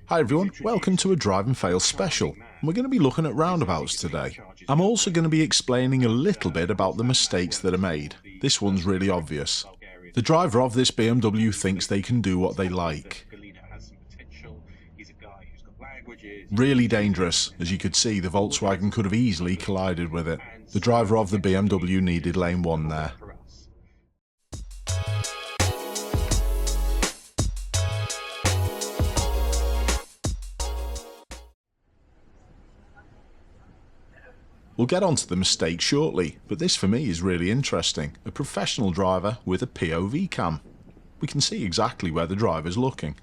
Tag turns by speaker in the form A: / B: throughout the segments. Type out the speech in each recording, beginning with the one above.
A: Hi everyone, welcome to a Drive and Fail special. We're going to be looking at roundabouts today. I'm also going to be explaining a little bit about the mistakes that are made. This one's really obvious. The driver of this BMW thinks they can do what they like. Really dangerous. As you could see, the Volkswagen could have easily collided with it. The driver of the BMW needed lane 1 there. We'll get onto the mistakes shortly, but this for me is really interesting. A professional driver with a POV cam. We can see exactly where the driver's looking.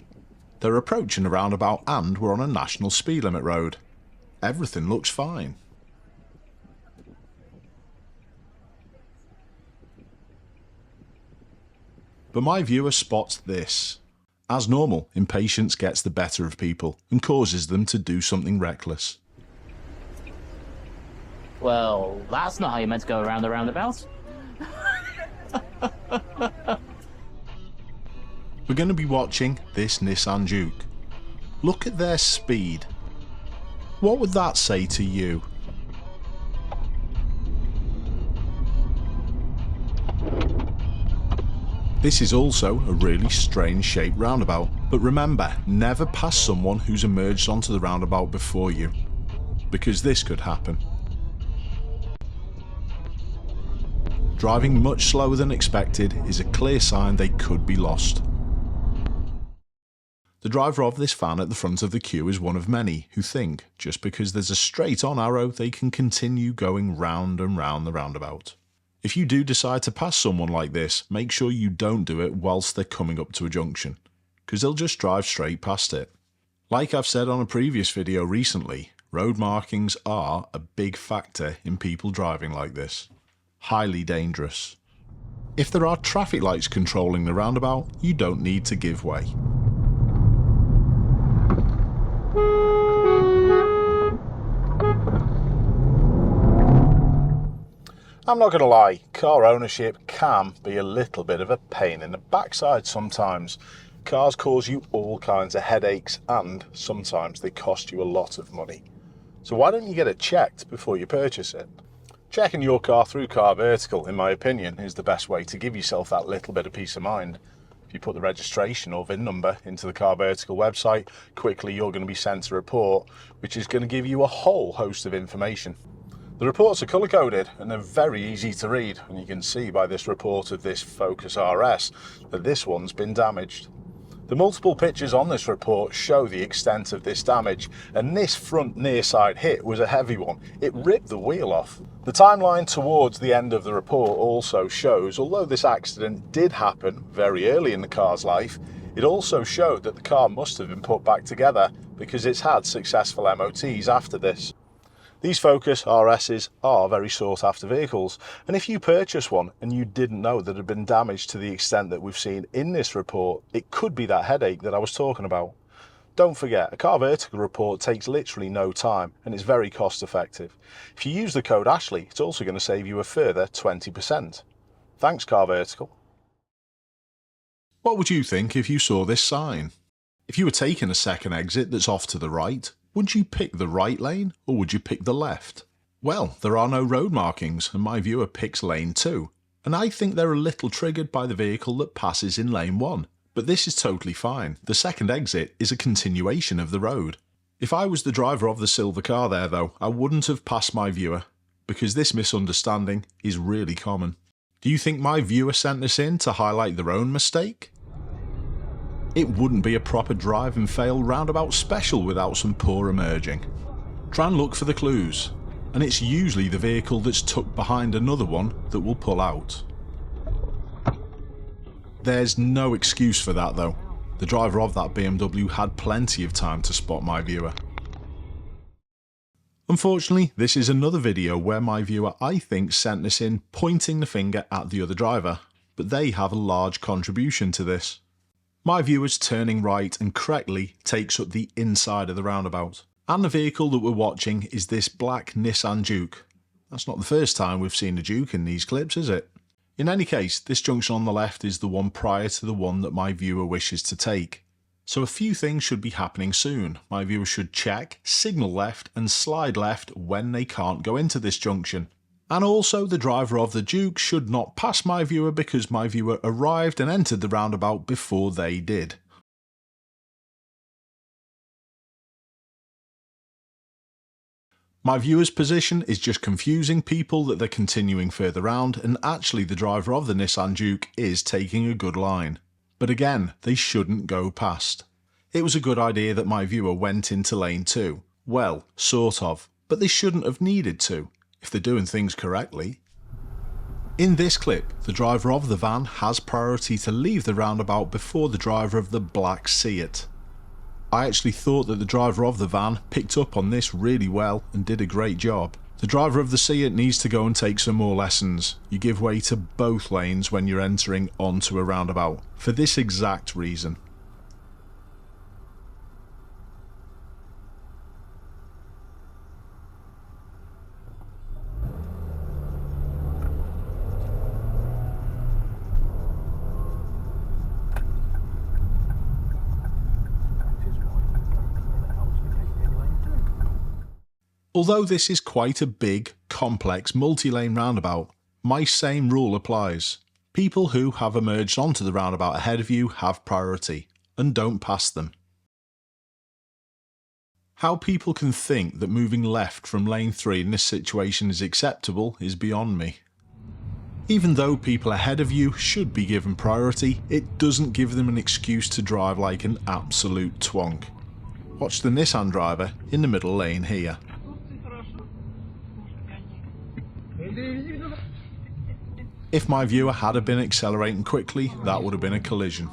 A: They're approaching a roundabout and we're on a national speed limit road. Everything looks fine. But my viewer spots this. As normal, impatience gets the better of people and causes them to do something reckless.
B: Well, that's not how you meant to go around the roundabout.
A: We're going to be watching this Nissan Juke. Look at their speed. What would that say to you? This is also a really strange shaped roundabout, but remember, never pass someone who's emerged onto the roundabout before you, because this could happen. Driving much slower than expected is a clear sign they could be lost. The driver of this van at the front of the queue is one of many who think just because there's a straight on arrow they can continue going round and round the roundabout. If you do decide to pass someone like this, make sure you don't do it whilst they're coming up to a junction, because they'll just drive straight past it. Like I've said on a previous video recently, road markings are a big factor in people driving like this. Highly dangerous. If there are traffic lights controlling the roundabout, you don't need to give way. I'm not going to lie, car ownership can be a little bit of a pain in the backside sometimes. Cars cause you all kinds of headaches and sometimes they cost you a lot of money. So why don't you get it checked before you purchase it? Checking your car through Car Vertical, in my opinion, is the best way to give yourself that little bit of peace of mind. If you put the registration or VIN number into the Car Vertical website, quickly you're going to be sent a report, which is going to give you a whole host of information. The reports are colour-coded and they're very easy to read, and you can see by this report of this Focus RS that this one's been damaged. The multiple pictures on this report show the extent of this damage, and this front near side hit was a heavy one. It ripped the wheel off. The timeline towards the end of the report also shows, although this accident did happen very early in the car's life, it also showed that the car must have been put back together because it's had successful MOTs after this. These Focus RSs are very sought after vehicles, and if you purchase one and you didn't know that it had been damaged to the extent that we've seen in this report, it could be that headache that I was talking about. Don't forget, a Car Vertical report takes literally no time and is very cost effective. If you use the code Ashley, it's also going to save you a further 20%. Thanks, Car Vertical. What would you think if you saw this sign? If you were taking a second exit that's off to the right, would you pick the right lane or would you pick the left? Well, there are no road markings and my viewer picks lane 2, and I think they're a little triggered by the vehicle that passes in lane 1. But this is totally fine. The second exit is a continuation of the road. If I was the driver of the silver car there though, I wouldn't have passed my viewer, because this misunderstanding is really common. Do you think my viewer sent this in to highlight their own mistake? It wouldn't be a proper Drive and Fail roundabout special without some poor emerging. Try and look for the clues, and it's usually the vehicle that's tucked behind another one that will pull out. There's no excuse for that though. The driver of that BMW had plenty of time to spot my viewer. Unfortunately, this is another video where my viewer I think sent this in pointing the finger at the other driver, but they have a large contribution to this. My viewer's turning right and correctly takes up the inside of the roundabout. And the vehicle that we're watching is this black Nissan Juke. That's not the first time we've seen a Juke in these clips, is it? In any case, this junction on the left is the one prior to the one that my viewer wishes to take. So a few things should be happening soon. My viewer should check, signal left and slide left when they can't go into this junction. And also the driver of the Duke should not pass my viewer because my viewer arrived and entered the roundabout before they did. My viewer's position is just confusing people that they're continuing further round, and actually the driver of the Nissan Duke is taking a good line. But again, they shouldn't go past. It was a good idea that my viewer went into lane 2. Well, sort of, but they shouldn't have needed to, if they're doing things correctly. In this clip, the driver of the van has priority to leave the roundabout before the driver of the black Seat. I actually thought that the driver of the van picked up on this really well and did a great job. The driver of the Seat needs to go and take some more lessons. You give way to both lanes when you're entering onto a roundabout, for this exact reason. Although this is quite a big, complex, multi-lane roundabout, my same rule applies. People who have emerged onto the roundabout ahead of you have priority, and don't pass them. How people can think that moving left from lane 3 in this situation is acceptable is beyond me. Even though people ahead of you should be given priority, it doesn't give them an excuse to drive like an absolute twonk. Watch the Nissan driver in the middle lane here. If my viewer had been accelerating quickly, that would have been a collision.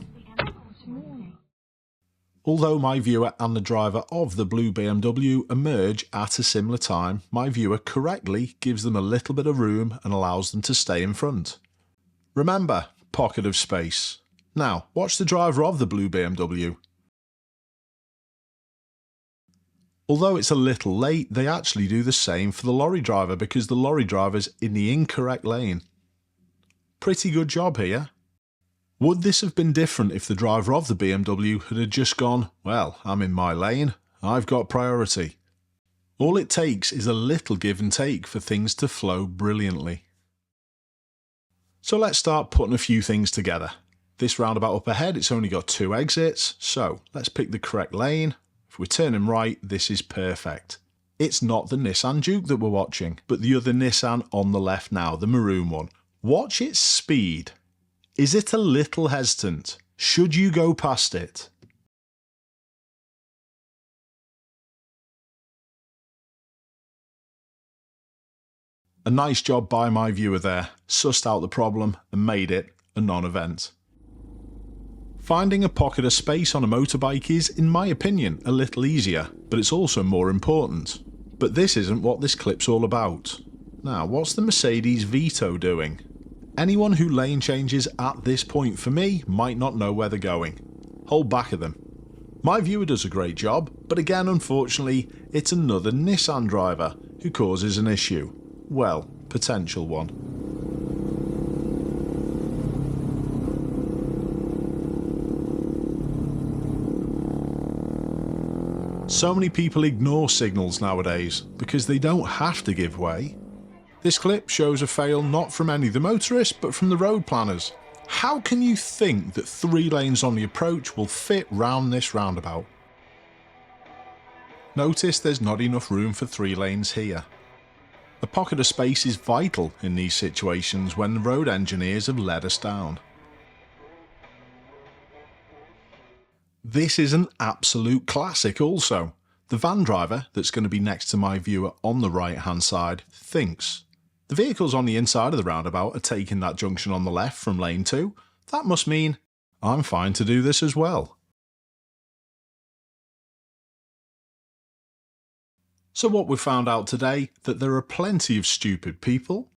A: Although my viewer and the driver of the blue BMW emerge at a similar time, my viewer correctly gives them a little bit of room and allows them to stay in front. Remember, pocket of space. Now, watch the driver of the blue BMW. Although it's a little late, they actually do the same for the lorry driver because the lorry driver's in the incorrect lane. Pretty good job here. Would this have been different if the driver of the BMW had just gone, well, I'm in my lane, I've got priority? All it takes is a little give and take for things to flow brilliantly. So let's start putting a few things together. This roundabout up ahead, it's only got 2 exits, so let's pick the correct lane. If we're turning right, this is perfect. It's not the Nissan Duke that we're watching, but the other Nissan on the left now, the maroon one. Watch its speed. Is it a little hesitant? Should you go past it? A nice job by my viewer there, sussed out the problem and made it a non-event. Finding a pocket of space on a motorbike is, in my opinion, a little easier, but it's also more important. But this isn't what this clip's all about. Now, what's the Mercedes Vito doing? Anyone who lane changes at this point for me might not know where they're going. Hold back of them. My viewer does a great job, but again, unfortunately, it's another Nissan driver who causes an issue. Well, potential one. So many people ignore signals nowadays because they don't have to give way. This clip shows a fail not from any of the motorists but from the road planners. How can you think that 3 lanes on the approach will fit round this roundabout? Notice there's not enough room for 3 lanes here. A pocket of space is vital in these situations when the road engineers have let us down. This is an absolute classic also. The van driver that's going to be next to my viewer on the right hand side thinks, the vehicles on the inside of the roundabout are taking that junction on the left from lane 2. That must mean I'm fine to do this as well. So what we've found out today, that there are plenty of stupid people.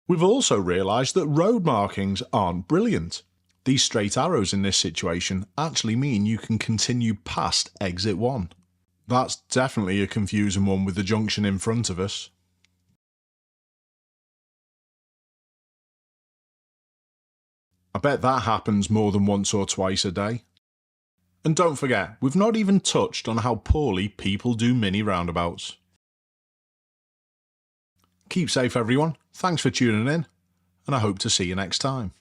A: We've also realised that road markings aren't brilliant. These straight arrows in this situation actually mean you can continue past exit 1. That's definitely a confusing one with the junction in front of us. I bet that happens more than once or twice a day. And don't forget, we've not even touched on how poorly people do mini roundabouts. Keep safe everyone, thanks for tuning in, and I hope to see you next time.